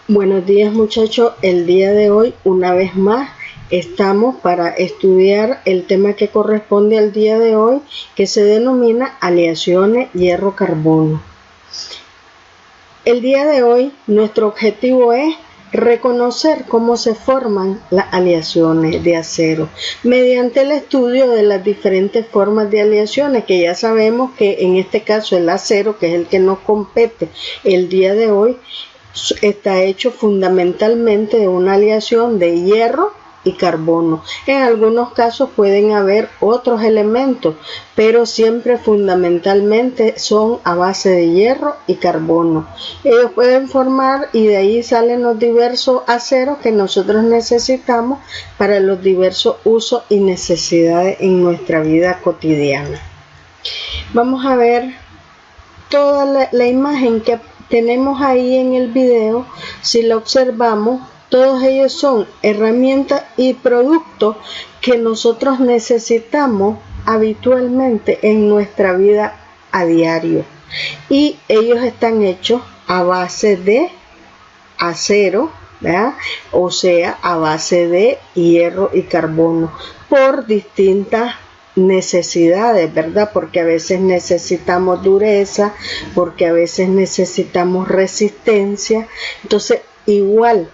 Buenos días muchachos, el día de hoy una vez más estamos para estudiar el tema que corresponde al día de hoy, que se denomina aleaciones hierro-carbono. El día de hoy nuestro objetivo es reconocer cómo se forman las aleaciones de acero mediante el estudio de las diferentes formas de aleaciones, que ya sabemos que en este caso el acero, que es el que nos compete el día de hoy, está hecho fundamentalmente de una aleación de hierro y carbono. En algunos casos pueden haber otros elementos, pero siempre fundamentalmente son a base de hierro y carbono. Ellos pueden formar, y de ahí salen los diversos aceros que nosotros necesitamos para los diversos usos y necesidades en nuestra vida cotidiana. Vamos a ver toda la imagen que tenemos ahí en el video. Si la observamos, todos ellos son herramientas y productos que nosotros necesitamos habitualmente en nuestra vida a diario, y ellos están hechos a base de acero, ¿verdad? O sea, a base de hierro y carbono, por distintas necesidades, ¿verdad? Porque a veces necesitamos dureza, porque a veces necesitamos resistencia. Entonces, igual,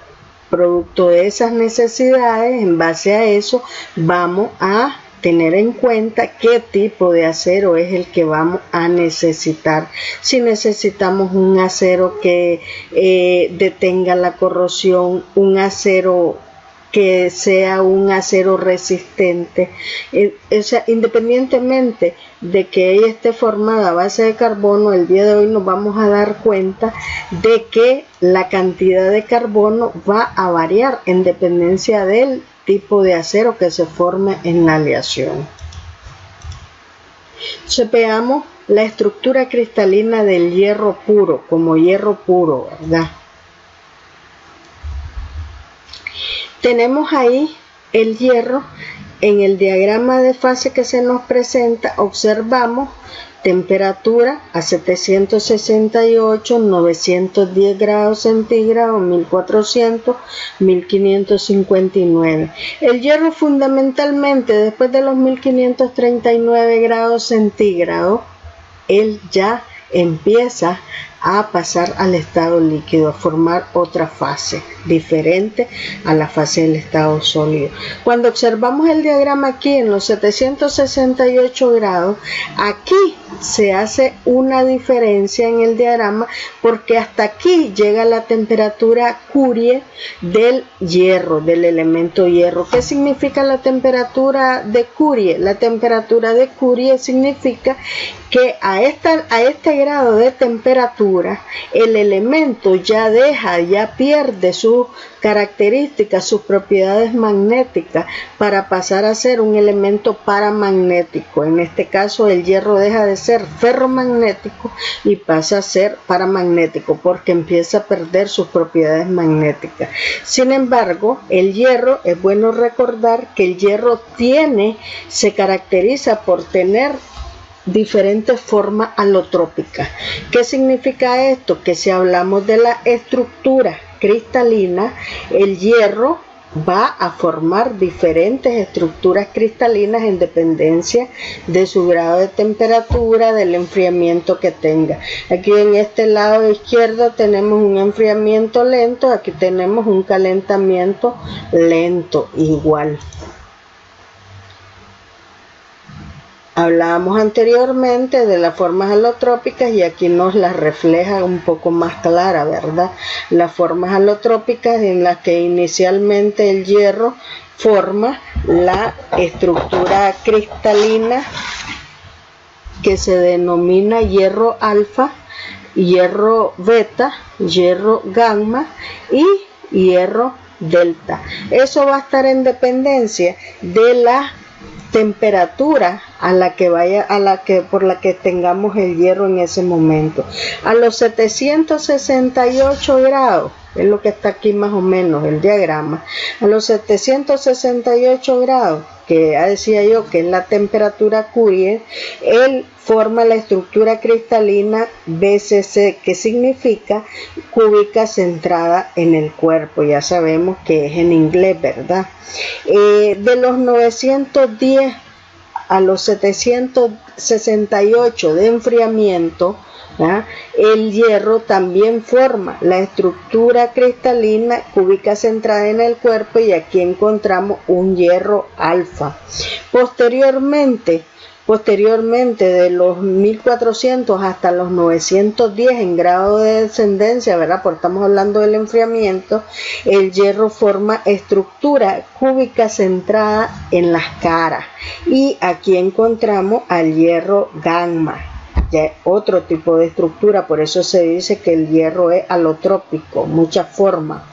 producto de esas necesidades, en base a eso, vamos a tener en cuenta qué tipo de acero es el que vamos a necesitar. Si necesitamos un acero que detenga la corrosión, un acero que sea un acero resistente, o sea, independientemente de que ella esté formada a base de carbono, el día de hoy nos vamos a dar cuenta de que la cantidad de carbono va a variar en dependencia del tipo de acero que se forme en la aleación. Entonces, veamos la estructura cristalina del hierro puro, como hierro puro, ¿verdad? Tenemos ahí el hierro. En el diagrama de fase que se nos presenta, observamos temperatura a 768, 910 grados centígrados, 1400, 1559. El hierro fundamentalmente, después de los 1539 grados centígrados, él ya empieza a pasar al estado líquido, a formar otra fase diferente a la fase del estado sólido. Cuando observamos el diagrama aquí en los 768 grados, aquí se hace una diferencia en el diagrama, porque hasta aquí llega la temperatura Curie del hierro, del elemento hierro. ¿Qué significa la temperatura de Curie? La temperatura de Curie significa que a este grado de temperatura el elemento ya pierde sus características, sus propiedades magnéticas, para pasar a ser un elemento paramagnético. En este caso el hierro deja de ser ferromagnético y pasa a ser paramagnético, porque empieza a perder sus propiedades magnéticas. Sin embargo, el hierro, es bueno recordar que el hierro se caracteriza por tener diferentes formas alotrópicas. ¿Qué significa esto? Que si hablamos de la estructura cristalina, el hierro va a formar diferentes estructuras cristalinas en dependencia de su grado de temperatura, del enfriamiento que tenga. Aquí en este lado izquierdo tenemos un enfriamiento lento, aquí tenemos un calentamiento lento igual. Hablábamos anteriormente de las formas alotrópicas y aquí nos las refleja un poco más clara, ¿verdad? Las formas alotrópicas en las que inicialmente el hierro forma la estructura cristalina que se denomina hierro alfa, hierro beta, hierro gamma y hierro delta. Eso va a estar en dependencia de la temperatura por la que tengamos el hierro en ese momento. A los 768 grados es lo que está aquí más o menos el diagrama, a los 768 grados, que ya decía yo que es la temperatura Curie, él forma la estructura cristalina BCC, que significa cúbica centrada en el cuerpo. Ya sabemos que es en inglés, ¿verdad? De los 910 a los 768 de enfriamiento, ¿ya? El hierro también forma la estructura cristalina cúbica centrada en el cuerpo, y aquí encontramos un hierro alfa. Posteriormente de los 1400 hasta los 910 en grado de descendencia, ¿verdad? Porque estamos hablando del enfriamiento, el hierro forma estructura cúbica centrada en las caras, y aquí encontramos al hierro gamma, ya es otro tipo de estructura. Por eso se dice que el hierro es alotrópico, muchas formas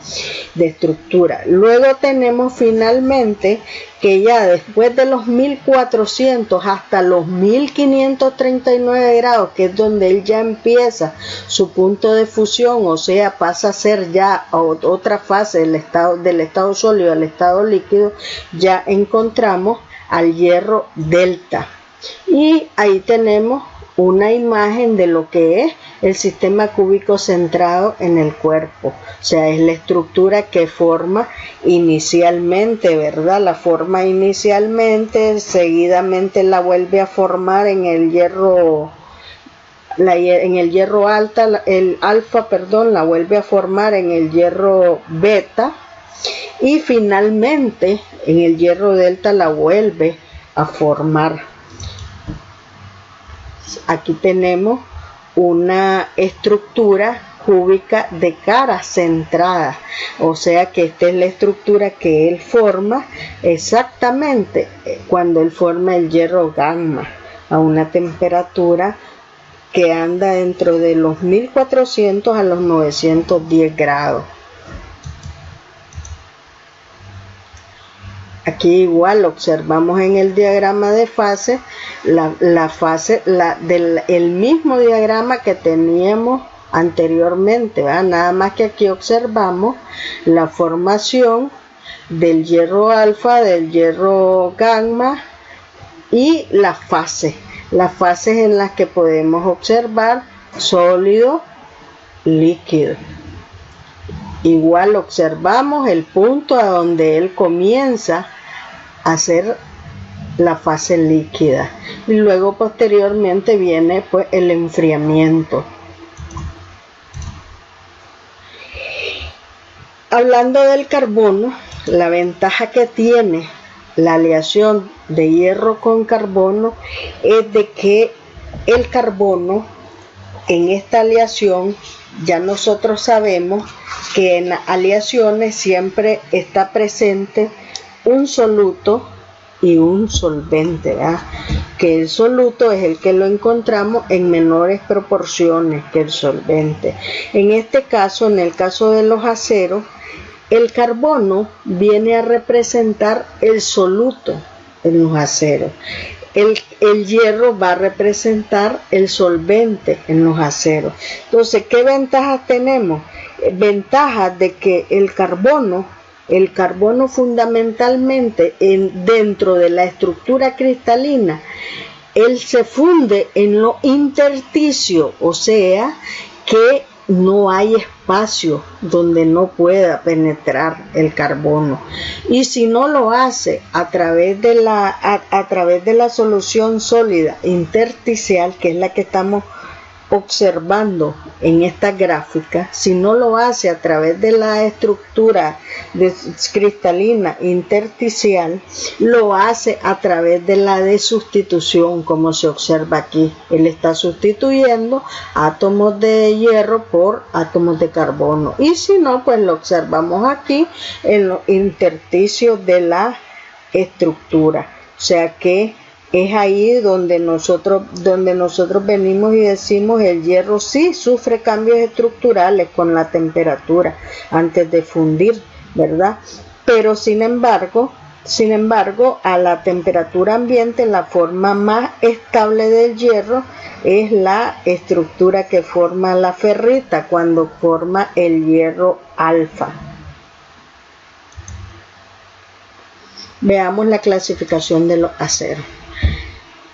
de estructura. Luego tenemos finalmente que ya después de los 1400 hasta los 1539 grados, que es donde él ya empieza su punto de fusión, o sea, pasa a ser ya otra fase del estado sólido al estado líquido, ya encontramos al hierro delta. Y ahí tenemos una imagen de lo que es el sistema cúbico centrado en el cuerpo. O sea, es la estructura que forma inicialmente, ¿verdad? La forma inicialmente, seguidamente la vuelve a formar en el hierro, el alfa, la vuelve a formar en el hierro beta, y finalmente en el hierro delta la vuelve a formar. Aquí tenemos una estructura cúbica de cara centrada, o sea que esta es la estructura que él forma exactamente cuando él forma el hierro gamma a una temperatura que anda dentro de los 1400 a los 910 grados. Aquí igual observamos en el diagrama de fase el mismo diagrama que teníamos anteriormente, ¿verdad? Nada más que aquí observamos la formación del hierro alfa, del hierro gamma y las fases en las que podemos observar sólido, líquido. Igual observamos el punto a donde él comienza a hacer la fase líquida, y luego posteriormente viene pues el enfriamiento. Hablando del carbono, la ventaja que tiene la aleación de hierro con carbono es de que el carbono en esta aleación, ya nosotros sabemos que en las aleaciones siempre está presente un soluto y un solvente, ¿verdad? Que el soluto es el que lo encontramos en menores proporciones que el solvente. En este caso, en el caso de los aceros, el carbono viene a representar el soluto en los aceros. El hierro va a representar el solvente en los aceros. Entonces, ¿qué ventajas tenemos? Ventajas de que el carbono fundamentalmente dentro de la estructura cristalina, él se funde en lo intersticio, o sea que no hay espacio donde no pueda penetrar el carbono, y si no lo hace a través de la solución sólida intersticial, que es la que estamos observando en esta gráfica, si no lo hace a través de la estructura cristalina intersticial, lo hace a través de la de sustitución, como se observa aquí. Él está sustituyendo átomos de hierro por átomos de carbono, y si no, pues lo observamos aquí en los intersticios de la estructura. O sea que es ahí donde nosotros venimos y decimos el hierro sí sufre cambios estructurales con la temperatura antes de fundir, ¿verdad? Pero sin embargo, Sin embargo, a la temperatura ambiente, la forma más estable del hierro es la estructura que forma la ferrita cuando forma el hierro alfa. Veamos la clasificación de los aceros.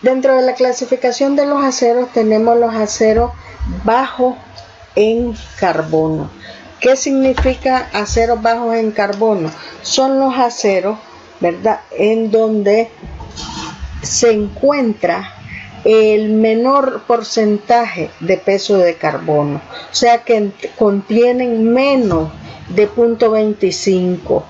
Dentro de la clasificación de los aceros tenemos los aceros bajos en carbono. ¿Qué significa aceros bajos en carbono? Son los aceros, ¿verdad?, en donde se encuentra el menor porcentaje de peso de carbono, o sea que contienen menos de 0.25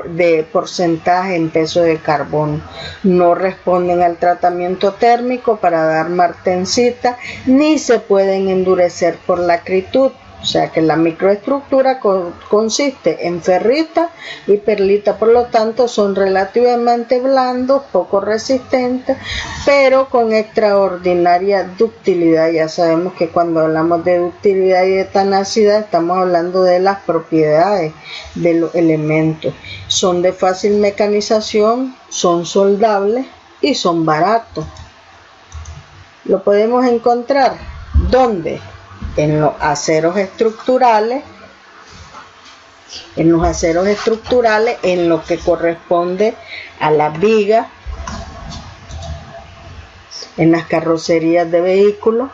de porcentaje en peso de carbono. No responden al tratamiento térmico para dar martensita, ni se pueden endurecer por la acritud. O sea que la microestructura consiste en ferrita y perlita, por lo tanto son relativamente blandos, poco resistentes, pero con extraordinaria ductilidad. Ya sabemos que cuando hablamos de ductilidad y de tenacidad estamos hablando de las propiedades de los elementos. Son de fácil mecanización, son soldables y son baratos. Lo podemos encontrar ¿dónde? En los aceros estructurales, en lo que corresponde a las vigas, en las carrocerías de vehículos,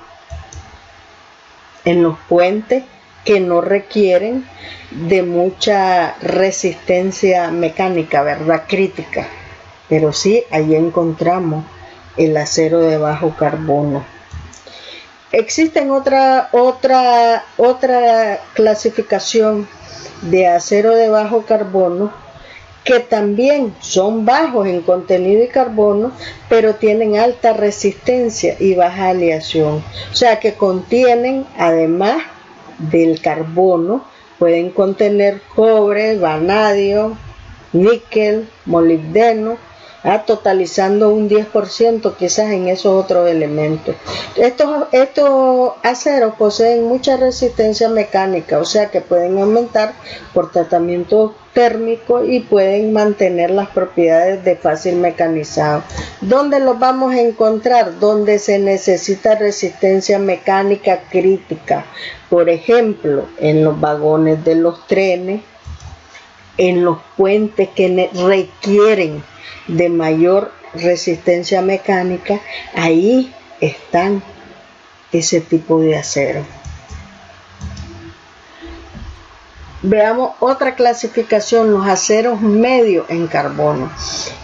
en los puentes que no requieren de mucha resistencia mecánica, ¿verdad?, crítica, pero sí ahí encontramos el acero de bajo carbono. Existen otra clasificación de acero de bajo carbono que también son bajos en contenido de carbono, pero tienen alta resistencia y baja aleación. O sea que contienen, además del carbono, pueden contener cobre, vanadio, níquel, molibdeno, totalizando un 10% quizás en esos otros elementos. Estos aceros poseen mucha resistencia mecánica, o sea que pueden aumentar por tratamiento térmico y pueden mantener las propiedades de fácil mecanizado. ¿Dónde los vamos a encontrar? Donde se necesita resistencia mecánica crítica, por ejemplo, en los vagones de los trenes, en los puentes que requieren de mayor resistencia mecánica. Ahí están ese tipo de acero. Veamos otra clasificación, los aceros medios en carbono.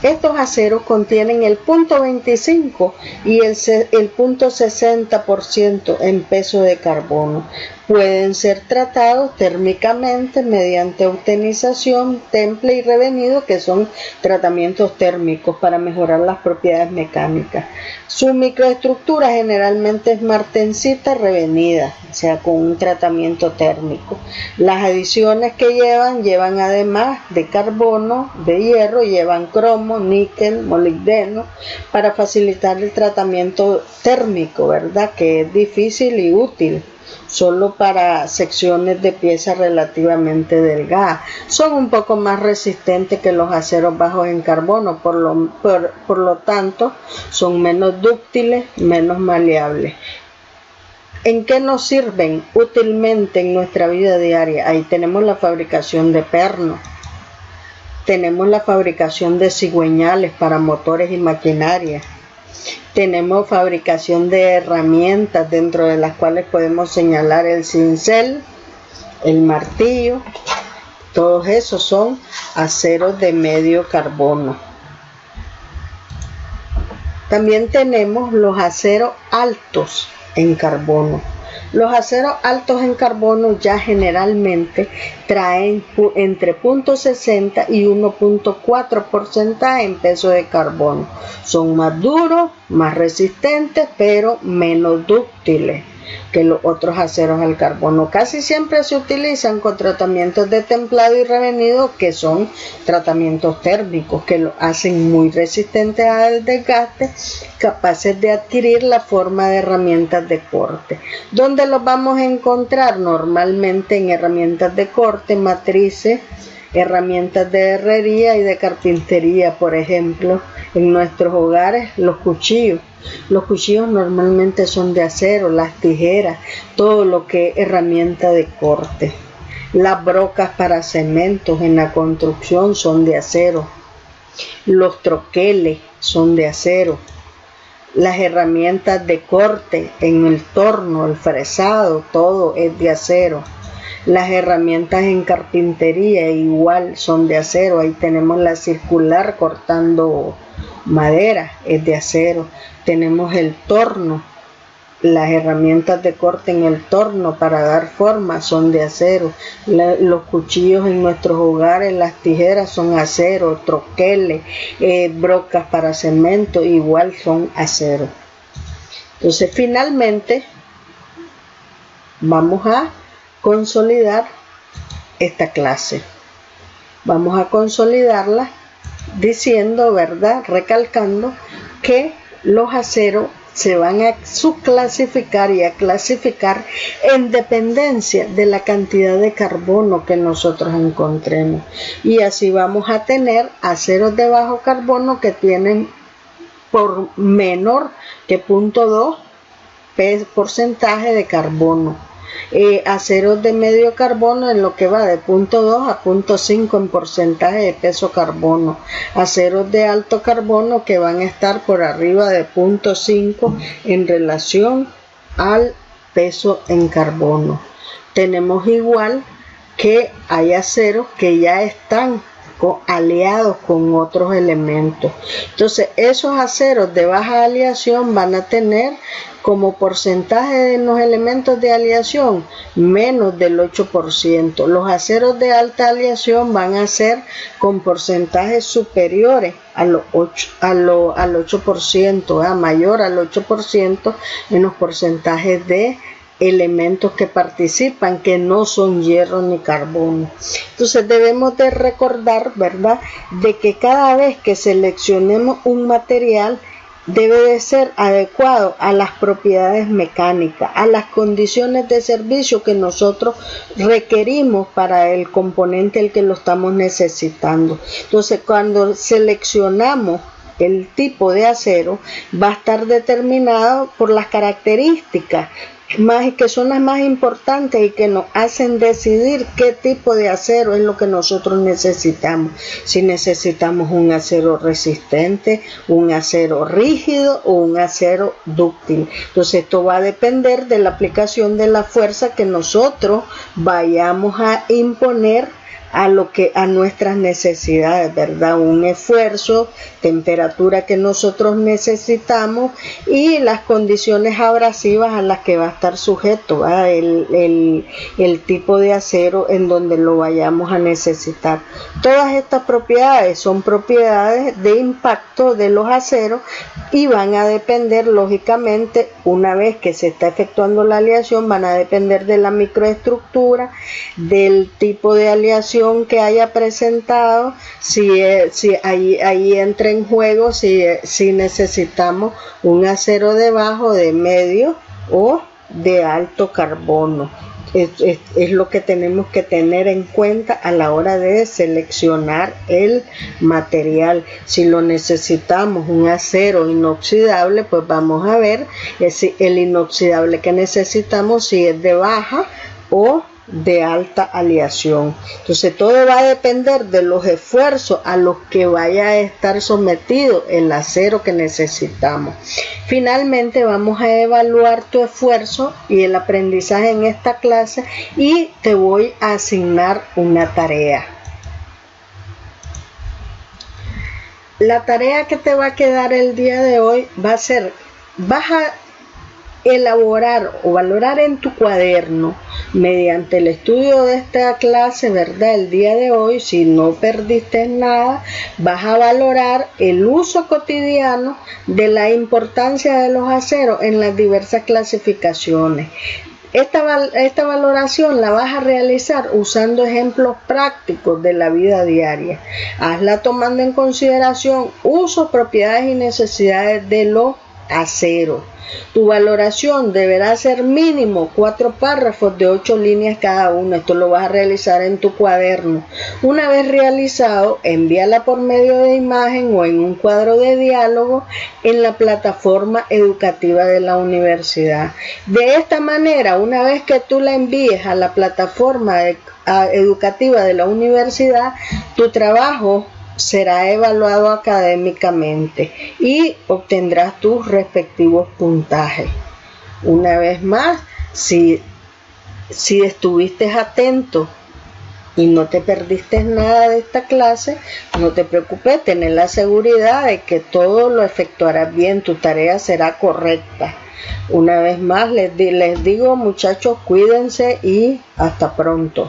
Estos aceros contienen el 0.25 y el 0.60% en peso de carbono. Pueden ser tratados térmicamente mediante eutenización, temple y revenido, que son tratamientos térmicos para mejorar las propiedades mecánicas. Su microestructura generalmente es martensita revenida, o sea, con un tratamiento térmico. Las adiciones que llevan además de carbono, de hierro, llevan cromo, níquel, molibdeno, para facilitar el tratamiento térmico, ¿verdad?, que es difícil y útil solo para secciones de piezas relativamente delgadas. Son un poco más resistentes que los aceros bajos en carbono, por lo tanto son menos dúctiles, menos maleables. ¿En qué nos sirven útilmente en nuestra vida diaria? Ahí tenemos la fabricación de pernos, tenemos la fabricación de cigüeñales para motores y maquinaria. Tenemos fabricación de herramientas, dentro de las cuales podemos señalar el cincel, el martillo. Todos esos son aceros de medio carbono. También tenemos los aceros altos en carbono. Los aceros altos en carbono ya generalmente traen entre 0.60 y 1.4% en peso de carbono. Son más duros, más resistentes, pero menos dúctiles que los otros aceros al carbono. Casi siempre se utilizan con tratamientos de templado y revenido, que son tratamientos térmicos que lo hacen muy resistentes al desgaste, capaces de adquirir la forma de herramientas de corte. ¿Dónde los vamos a encontrar? Normalmente en herramientas de corte, matrices herramientas de herrería y de carpintería, por ejemplo, en nuestros hogares, los cuchillos. Los cuchillos normalmente son de acero, las tijeras, todo lo que es herramienta de corte. Las brocas para cementos en la construcción son de acero. Los troqueles son de acero. Las herramientas de corte en el torno, el fresado, todo es de acero. Las herramientas en carpintería igual son de acero. Ahí tenemos la circular cortando madera, es de acero. Tenemos el torno, las herramientas de corte en el torno para dar forma son de acero. Los cuchillos en nuestros hogares, las tijeras son acero, troqueles, brocas para cemento igual son acero. Entonces finalmente vamos a consolidar esta clase. Vamos a consolidarla diciendo, ¿verdad? Recalcando que los aceros se van a subclasificar y a clasificar en dependencia de la cantidad de carbono que nosotros encontremos. Y así vamos a tener aceros de bajo carbono que tienen por menor que 0.2 porcentaje de carbono. Aceros de medio carbono en lo que va de 0.2 a 0.5 en porcentaje de peso carbono. Aceros de alto carbono que van a estar por arriba de 0.5 en relación al peso en carbono. Tenemos igual que hay aceros que ya están aliados con otros elementos. Entonces esos aceros de baja aleación van a tener como porcentaje de los elementos de aleación menos del 8%. Los aceros de alta aleación van a ser con porcentajes superiores al 8%, mayor al 8% en los porcentajes de elementos que participan, que no son hierro ni carbono. Entonces debemos de recordar, ¿verdad?, de que cada vez que seleccionemos un material debe de ser adecuado a las propiedades mecánicas, a las condiciones de servicio que nosotros requerimos para el componente el que lo estamos necesitando. Entonces cuando seleccionamos el tipo de acero va a estar determinado por las características que son las más importantes y que nos hacen decidir qué tipo de acero es lo que nosotros necesitamos. Si necesitamos un acero resistente, un acero rígido o un acero dúctil. Entonces esto va a depender de la aplicación de la fuerza que nosotros vayamos a imponer a nuestras necesidades, ¿verdad? Un esfuerzo, temperatura que nosotros necesitamos y las condiciones abrasivas a las que va a estar sujeto, ¿verdad? El tipo de acero en donde lo vayamos a necesitar. Todas estas propiedades son propiedades de impacto de los aceros y van a depender, lógicamente, una vez que se está efectuando la aleación, van a depender de la microestructura, del tipo de aleación que haya presentado, si ahí entra en juego si necesitamos un acero de bajo, de medio o de alto carbono. Es lo que tenemos que tener en cuenta a la hora de seleccionar el material. Si lo necesitamos un acero inoxidable, pues vamos a ver el inoxidable que necesitamos, si es de baja o de alta aleación. Entonces todo va a depender de los esfuerzos a los que vaya a estar sometido el acero que necesitamos. Finalmente vamos a evaluar tu esfuerzo y el aprendizaje en esta clase y te voy a asignar una tarea. La tarea que te va a quedar el día de hoy va a ser, vas a elaborar o valorar en tu cuaderno mediante el estudio de esta clase, ¿verdad? El día de hoy, si no perdiste nada, vas a valorar el uso cotidiano de la importancia de los aceros en las diversas clasificaciones. Esta valoración la vas a realizar usando ejemplos prácticos de la vida diaria. Hazla tomando en consideración usos, propiedades y necesidades de los a 0. Tu valoración deberá ser mínimo 4 párrafos de 8 líneas cada uno. Esto lo vas a realizar en tu cuaderno. Una vez realizado, envíala por medio de imagen o en un cuadro de diálogo en la plataforma educativa de la universidad. De esta manera, una vez que tú la envíes a la plataforma educativa de la universidad, tu trabajo será evaluado académicamente y obtendrás tus respectivos puntajes. Una vez más, si estuviste atento y no te perdiste nada de esta clase, no te preocupes, ten la seguridad de que todo lo efectuarás bien, tu tarea será correcta. Una vez más les digo, muchachos, cuídense y hasta pronto.